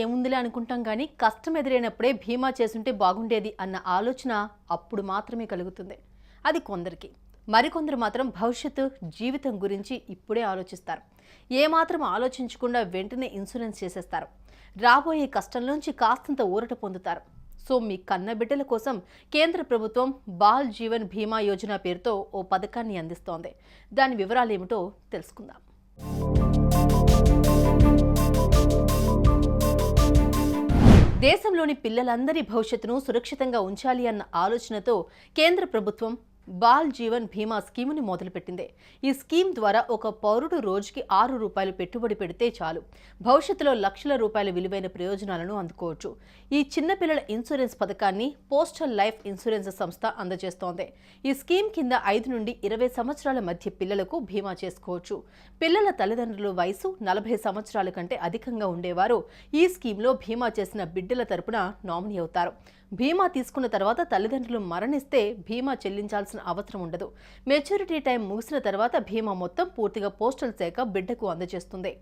ఏముందిలే అనుకుంటాం కానీ కష్టం ఎదురైనప్పుడే బీమా చేసుంటే బాగుండేది అన్న ఆలోచన అప్పుడు మాత్రమే కలుగుతుంది. అది కొందరికి. మరికొందరు మాత్రం భవిష్యత్తు జీవితం గురించి ఇప్పుడే ఆలోచిస్తారు. ఏమాత్రం ఆలోచించకుండా వెంటనే ఇన్సూరెన్స్ చేసేస్తారు. రాబోయే కష్టంలోంచి కాస్తంత ఊరట పొందుతారు. సో మీ కన్నబిడ్డల కోసం కేంద్ర ప్రభుత్వం బాల్ జీవన్ బీమా యోజన పేరుతో ఓ పథకాన్ని అందిస్తోంది. దాని వివరాలు ఏమిటో తెలుసుకుందాం. దేశంలోని పిల్లలందరి భవిష్యత్తును సురక్షితంగా ఉంచాలి అన్న ఆలోచనతో కేంద్ర ప్రభుత్వం బాల్ జీవన్ బీమా స్కీముని మొదలుపెట్టింది. ఈ స్కీమ్ ద్వారా ఒక పౌరుడు రోజుకి ₹6 పెట్టుబడి పెడితే చాలు భవిష్యత్తులో లక్షల రూపాయల విలువైన ప్రయోజనాలను అందుకోవచ్చు. ఈ చిన్నపిల్లల ఇన్సూరెన్స్ పథకాన్ని పోస్టల్ లైఫ్ ఇన్సూరెన్స్ సంస్థ అందజేస్తోంది. ఈ స్కీమ్ కింద 5 నుండి 20 సంవత్సరాల మధ్య పిల్లలకు బీమా చేసుకోవచ్చు. పిల్లల తల్లిదండ్రుల వయసు 40 సంవత్సరాల కంటే అధికంగా ఉండేవారు ఈ స్కీమ్లో బీమా చేసిన బిడ్డల తరపున నామినీ అవుతారు. బీమా తీసుకున్న తర్వాత తల్లిదండ్రులు మరణిస్తే బీమా చెల్లించాల్సిన అవసరం ఉండదు. మెచ్యూరిటీ టైం ముగిసిన తర్వాత బీమా మొత్తం పూర్తిగా పోస్టల్ శాఖ బిడ్డకు అందజేస్తుంది.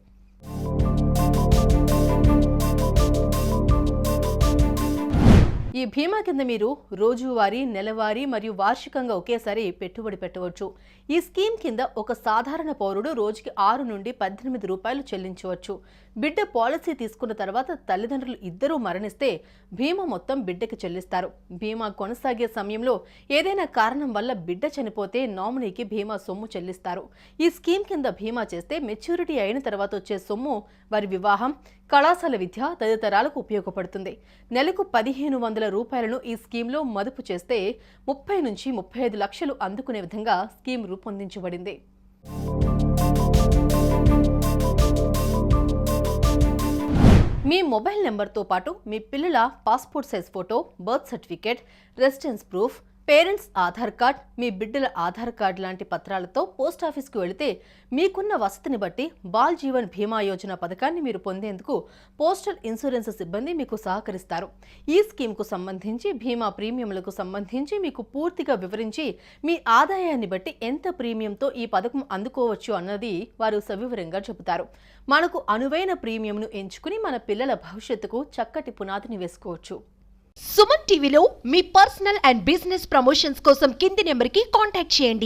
ఈ బీమా కింద మీరు రోజువారీ, నెలవారీ మరియు వార్షికంగా ఒకేసారి పెట్టుబడి పెట్టవచ్చు. ఈ స్కీమ్ కింద ఒక సాధారణ పౌరుడు రోజుకి ₹6 నుండి ₹18 చెల్లించవచ్చు. బిడ్డ పాలసీ తీసుకున్న తర్వాత తల్లిదండ్రులు ఇద్దరూ మరణిస్తే బీమా మొత్తం బిడ్డకి చెల్లిస్తారు. బీమా కొనసాగే సమయంలో ఏదైనా కారణం వల్ల బిడ్డ చనిపోతే నామినీకి బీమా సొమ్ము చెల్లిస్తారు. ఈ స్కీమ్ కింద బీమా చేస్తే మెచ్యూరిటీ అయిన తర్వాత వచ్చే సొమ్ము వారి వివాహం, కళాశాల విద్య తదితరాలకు ఉపయోగపడుతుంది. నెలకు ₹1500 ఈ స్కీమ్లో మదుపు చేస్తే 30 నుంచి 35 లక్షలు అందుకునే విధంగా స్కీమ్ రూపొందించబడింది. మీ మొబైల్ నెంబర్తో పాటు మీ పిల్లల passport size photo, birth certificate, residence proof, parents Aadhaar card, మీ బిడ్డల ఆధార్ కార్డ్ లాంటి పత్రాలతో పోస్ట్ ఆఫీస్కు వెళితే మీకున్న వసతిని బట్టి బాల్ జీవన్ బీమా యోజన పథకాన్ని మీరు పొందేందుకు పోస్టల్ ఇన్సూరెన్స్ సిబ్బంది మీకు సహకరిస్తారు. ఈ స్కీమ్కు సంబంధించి బీమా ప్రీమియంలకు సంబంధించి మీకు పూర్తిగా వివరించి మీ ఆదాయాన్ని బట్టి ఎంత ప్రీమియంతో ఈ పథకం అందుకోవచ్చు అన్నది వారు సవివరంగా చెబుతారు. మనకు అనువైన ప్రీమియంను ఎంచుకుని మన పిల్లల భవిష్యత్తుకు చక్కటి పునాదిని వేసుకోవచ్చు. సుమన్ టీవీలో మీ పర్సనల్ అండ్ బిజినెస్ ప్రమోషన్స్ కోసం కింది నెంబర్కి కాంటాక్ట్ చేయండి.